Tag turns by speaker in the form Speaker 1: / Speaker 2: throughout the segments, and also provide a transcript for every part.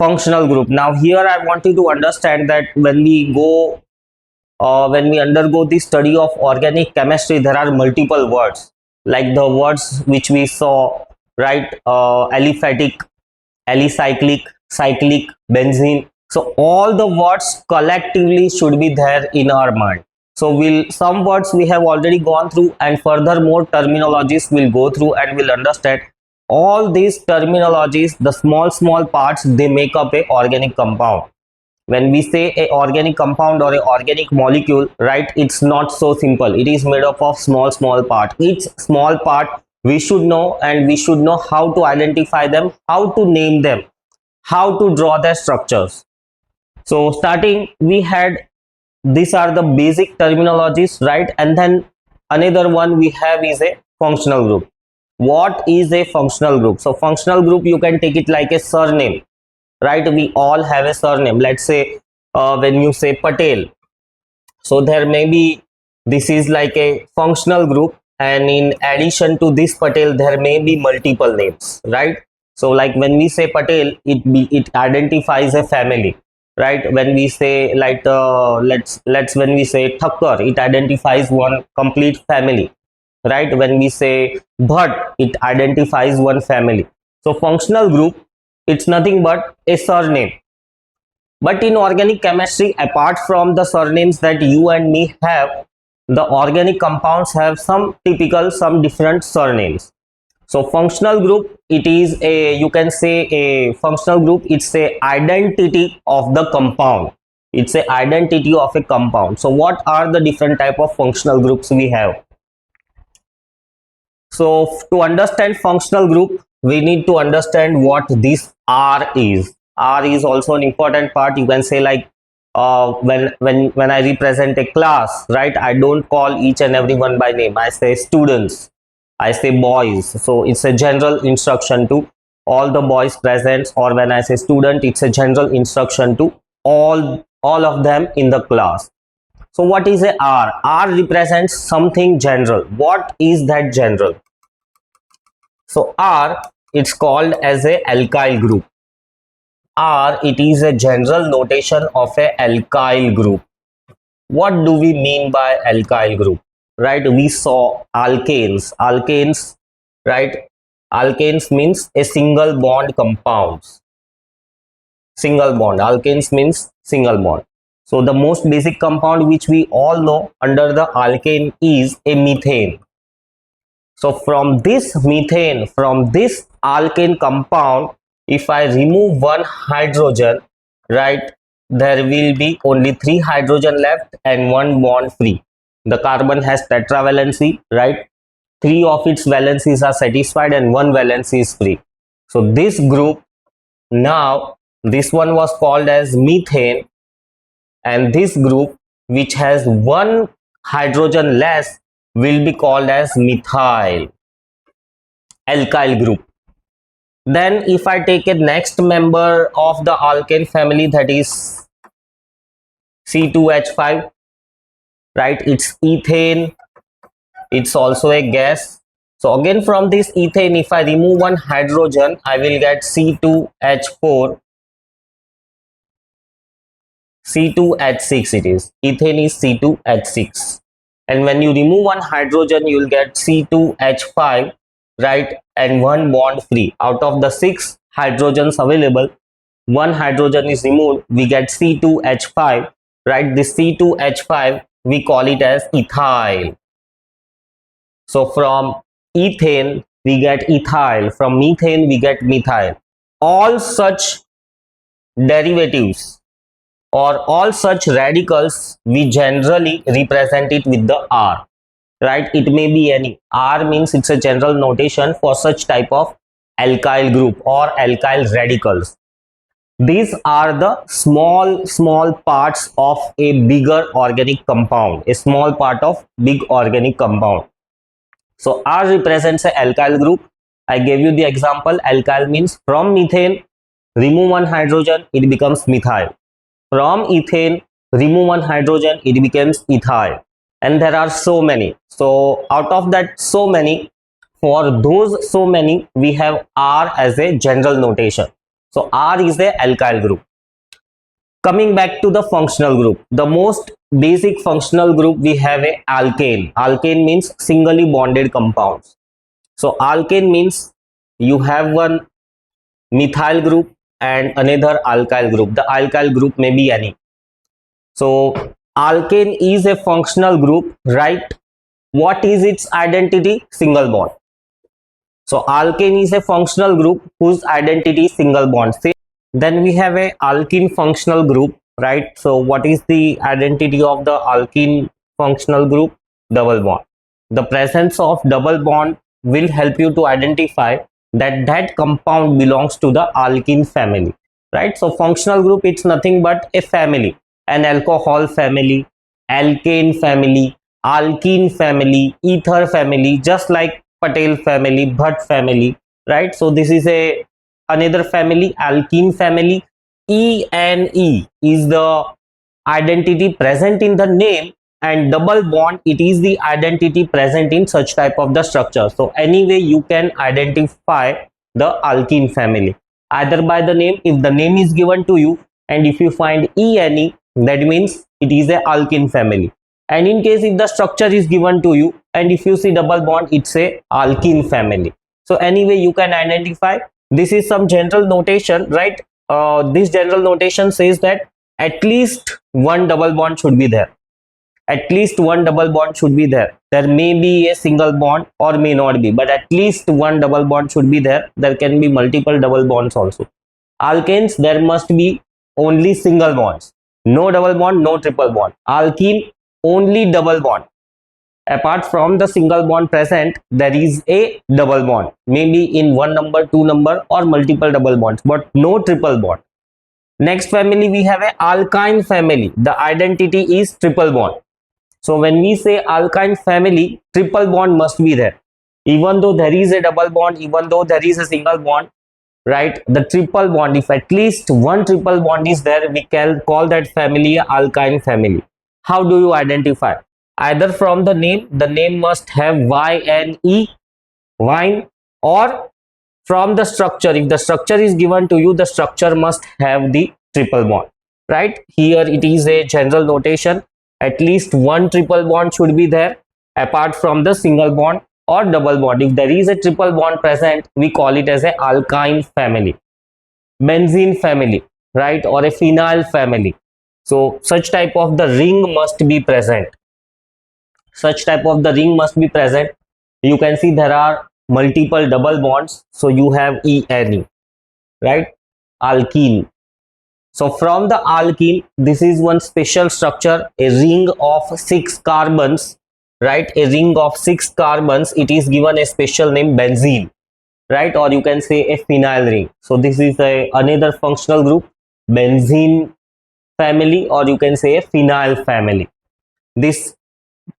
Speaker 1: functional group. Now here I want you to understand that when we undergo the study of organic chemistry, there are multiple words, like the words which we saw, right? Aliphatic, alicyclic, cyclic, benzene. So all the words collectively should be there in our mind. So some words we have already gone through, and furthermore terminologies will go through, and we'll understand all these terminologies. The small parts, they make up a organic compound. When we say a organic compound or a organic molecule, right, it's not so simple. It is made up of small part. Each small part we should know, and we should know how to identify them, how to name them, how to draw their structures. So starting, we had, these are the basic terminologies, right? And then another one we have is a functional group. What is a functional group? So functional group, you can take it like a surname, right? We all have a surname. Let's say when you say Patel, so there may be, this is like a functional group, and in addition to this Patel, there may be multiple names, right? So like when we say Patel, it identifies a family, right? When we say like let's when we say Thakkar, it identifies one complete family, right? When we say Bhatt, it identifies one family. So functional group, it's nothing but a surname. But in organic chemistry, apart from the surnames that you and me have, the organic compounds have some different surnames. So functional group, it is a, you can say a functional group, it's a identity of the compound. It's a identity of a compound. So what are the different type of functional groups we have? So to understand functional group, we need to understand what this R is. R is also an important part. You can say like when I represent a class, right, I don't call each and everyone by name. I say students, I say boys. So it's a general instruction to all the boys present, or when I say student, it's a general instruction to all of them in the class. So what is a R? R represents something general. What is that general? So R, it's called as a alkyl group. R, it is a general notation of a alkyl group. What do we mean by alkyl group? Right, we saw alkanes, right? Alkanes means a single bond compounds. Single bond, alkanes means single bond. So the most basic compound which we all know under the alkane is a methane. So from this methane, from this alkane compound, if I remove one hydrogen, right, there will be only 3 hydrogen left and 1 bond free. The carbon has tetravalency, right? 3 of its valencies are satisfied and 1 valence is free. So this group, now this one was called as methane, and this group which has 1 hydrogen less will be called as methyl, alkyl group. Then if I take a next member of the alkane family, that is C2H5, right, it's ethane, it's also a gas. So again from this ethane, if I remove 1 hydrogen, I will get C2H4, C2H6. It is ethane is C2H6, and when you remove 1 hydrogen, you will get C2H5, right, and 1 bond free. Out of the 6 hydrogens available, 1 hydrogen is removed, we get C2H5, right? This C2H5, we call it as ethyl. So from ethane we get ethyl, from methane we get methyl. All such derivatives or all such radicals, we generally represent it with the R, right? It may be any. R means it's a general notation for such type of alkyl group or alkyl radicals. These are the small parts of a bigger organic compound, a small part of big organic compound. So R represents a alkyl group. I gave you the example. Alkyl means from methane, remove 1 hydrogen, it becomes methyl. From ethane, remove 1 hydrogen, it becomes ethyl. And there are so many. So out of that so many, for those so many, we have R as a general notation. So R is a alkyl group. Coming back to the functional group, the most basic functional group we have a alkane. Alkane means singly bonded compounds. So alkane means you have one methyl group and another alkyl group. The alkyl group may be any. So alkane is a functional group, right? What is its identity? Single bond. So alkane is a functional group whose identity is single bond. Then we have a alkene functional group, right? So what is the identity of the alkene functional group? Double bond. The presence of double bond will help you to identify that that compound belongs to the alkene family, right? So functional group, it's nothing but a family, an alcohol family, alkane family, alkene family, ether family, just like Patel family, Bhatt family, right? So this is a another family, alkene family. E is the identity present in the name, and double bond, it is the identity present in such type of the structure. So anyway you can identify the alkene family either by the name, if the name is given to you, and if you find ENE, that means it is a alkene family. And in case if the structure is given to you and if you see double bond, it's a alkene family. So anyway you can identify. This is some general notation, right? This general notation says that at least one double bond should be there. At least one double bond should be there. There may be a single bond or may not be, but at least one double bond should be there. There can be multiple double bonds also. Alkanes, there must be only single bonds. No double bond, no triple bond. Alkene, only double bond. Apart from the single bond present, there is a double bond, maybe in one number, two number, or multiple double bonds, but no triple bond. Next family we have a alkyne family. The identity is triple bond. So when we say alkyne family, triple bond must be there. Even though there is a double bond, even though there is a single bond, right? The triple bond, if at least one triple bond is there, we can call that family a alkyne family. How do you identify? Either from the name must have YNE, wine, or from the structure. If the structure is given to you, the structure must have the triple bond, right? Here it is a general notation. At least one triple bond should be there apart from the single bond or double bond. If there is a triple bond present, we call it as a alkyne family. Benzene family, right? Or a phenyl family. So such type of the ring must be present. Such type of the ring must be present. You can see there are multiple double bonds. So you have ENE, right? Alkene. So from the alkene, this is one special structure, a ring of 6 carbons, right? A ring of 6 carbons. It is given a special name benzene, right? Or you can say a phenyl ring. So this is another functional group, benzene family, or you can say a phenyl family. This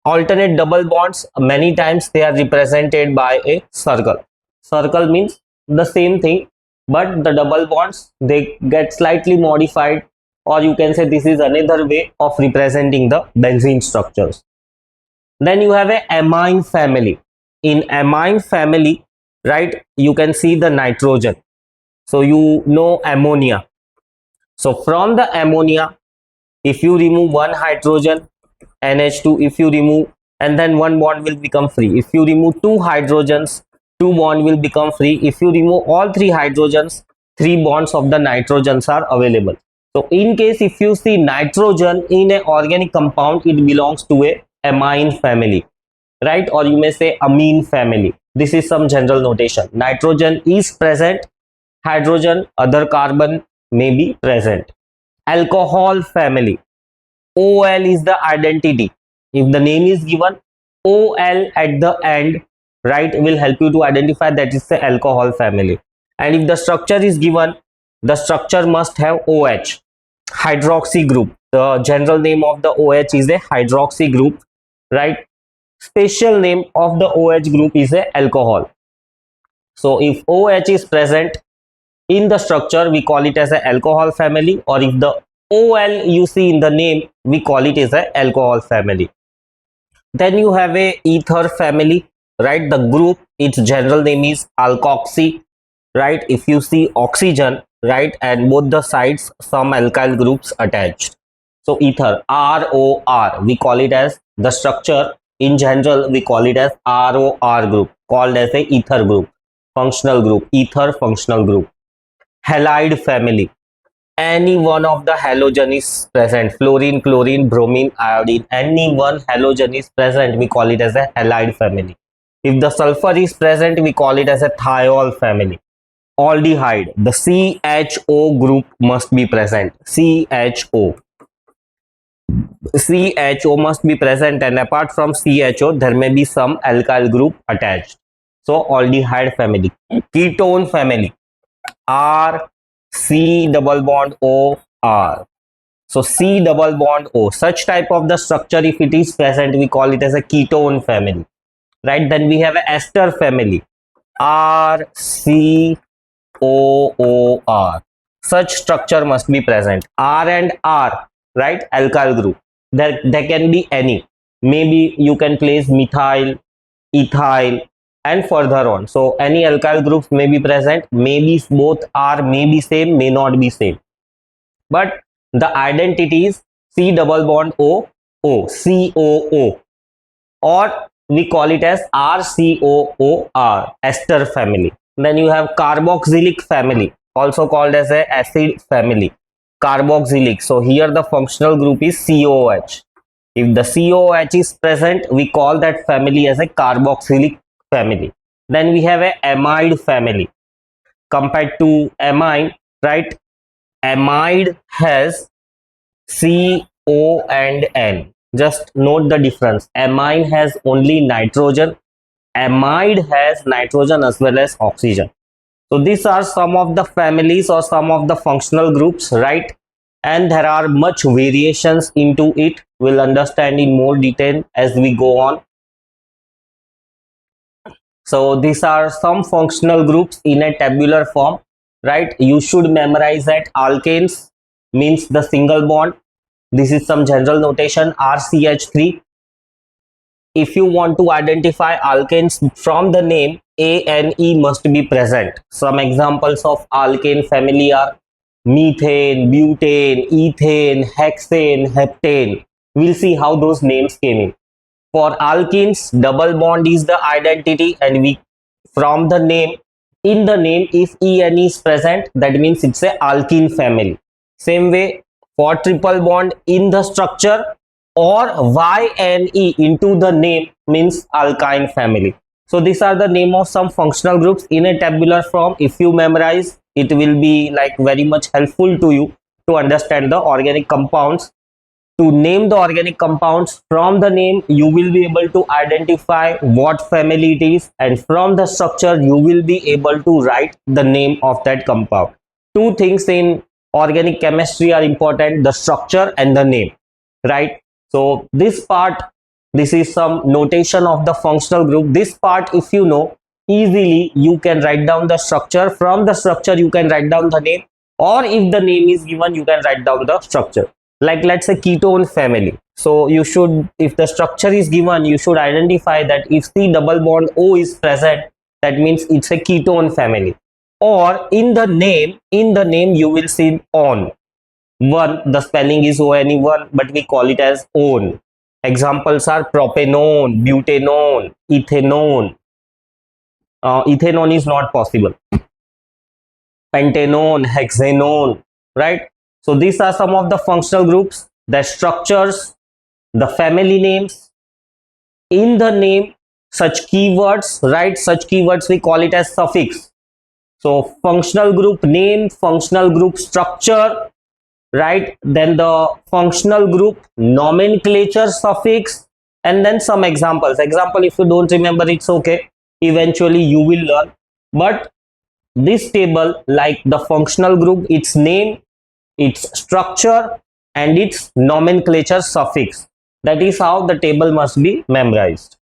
Speaker 1: alternate double bonds, many times they are represented by a circle. Circle means the same thing, but the double bonds, they get slightly modified, or you can say this is another way of representing the benzene structures. Then you have a amine family. In amine family, right, you can see the nitrogen. So you know ammonia. So from the ammonia, if you remove one hydrogen, NH2, if you remove, and then one bond will become free. If you remove two hydrogens, two bond will become free. If you remove all three hydrogens, three bonds of the nitrogens are available. So in case if you see nitrogen in an organic compound, it belongs to a amine family, right? Or you may say amine family. This is some general notation. Nitrogen is present, hydrogen, other carbon may be present. Alcohol family. OL is the identity. If the name is given, OL at the end, right, will help you to identify that it's the alcohol family. And if the structure is given, the structure must have OH, hydroxy group. The general name of the OH is a hydroxy group, right? Special name of the OH group is a alcohol. So if OH is present in the structure, we call it as an alcohol family, or if the OL you see in the name, we call it as an alcohol family. Then you have a ether family, right? The group, its general name is alkoxy, right? If you see oxygen, right? And both the sides some alkyl groups attached. So ether, ROR, we call it as the structure. In general, we call it as ROR group, called as a ether group, functional group, ether functional group. Halide family, any one of the halogen is present, fluorine, chlorine, bromine, iodine, any one halogen is present, we call it as a halide family. If the sulfur is present, we call it as a thiol family. Aldehyde, the CHO group must be present. CHO must be present, and apart from CHO, there may be some alkyl group attached. So aldehyde family. Ketone family, R C double bond O R. So C double bond O, such type of the structure, if it is present, we call it as a ketone family, right? Then we have a ester family, R C O O R. Such structure must be present. R and R, right? Alkyl group. There can be any. Maybe you can place methyl, ethyl, and further on. So any alkyl groups may be present. Maybe both are, may be same, may not be same. But the identity is C double bond O O, COO, or we call it as RCOOR, ester family. Then you have carboxylic family, also called as a acid family. Carboxylic. So here the functional group is COOH. If the COOH is present, we call that family as a carboxylic family. Then we have a amide family. Compared to amine, right? Amide has CO and N. Just note the difference. Amine has only nitrogen. Amide has nitrogen as well as oxygen. So these are some of the families or some of the functional groups, right? And there are much variations into it. We'll understand in more detail as we go on. So these are some functional groups in a tabular form, right? You should memorize that alkanes means the single bond. This is some general notation, RCH3. If you want to identify alkanes from the name, A and E must be present. Some examples of alkane family are methane, butane, ethane, hexane, heptane. We'll see how those names came in. For alkenes, double bond is the identity, and we from the name, in the name, if En is present, that means it's a alkene family. Same way for triple bond, in the structure or YNE into the name means alkyne family. So these are the name of some functional groups in a tabular form. If you memorize, it will be like very much helpful to you to understand the organic compounds. To name the organic compounds, from the name you will be able to identify what family it is, and from the structure you will be able to write the name of that compound. Two things in organic chemistry are important: the structure and the name, right? So this part, this is some notation of the functional group. This part, if you know, easily you can write down the structure. From the structure you can write down the name, or if the name is given, you can write down the structure. Like let's say ketone family. So you should, if the structure is given, you should identify that if C double bond O is present, that means it's a ketone family. Or in the name you will see on. One, the spelling is ONE1, but we call it as on. Examples are propanone, butanone, ethanone. Ethanone is not possible. Pentanone, hexanone, right? So these are some of the functional groups, the structures, the family names. In the name, such keywords, right? Such keywords we call it as suffix. So functional group name, functional group structure, right? Then the functional group nomenclature suffix, and then some examples. Example, if you don't remember, it's okay. Eventually you will learn. But this table, like the functional group, its name, its structure, and its nomenclature suffix. That is how the table must be memorized.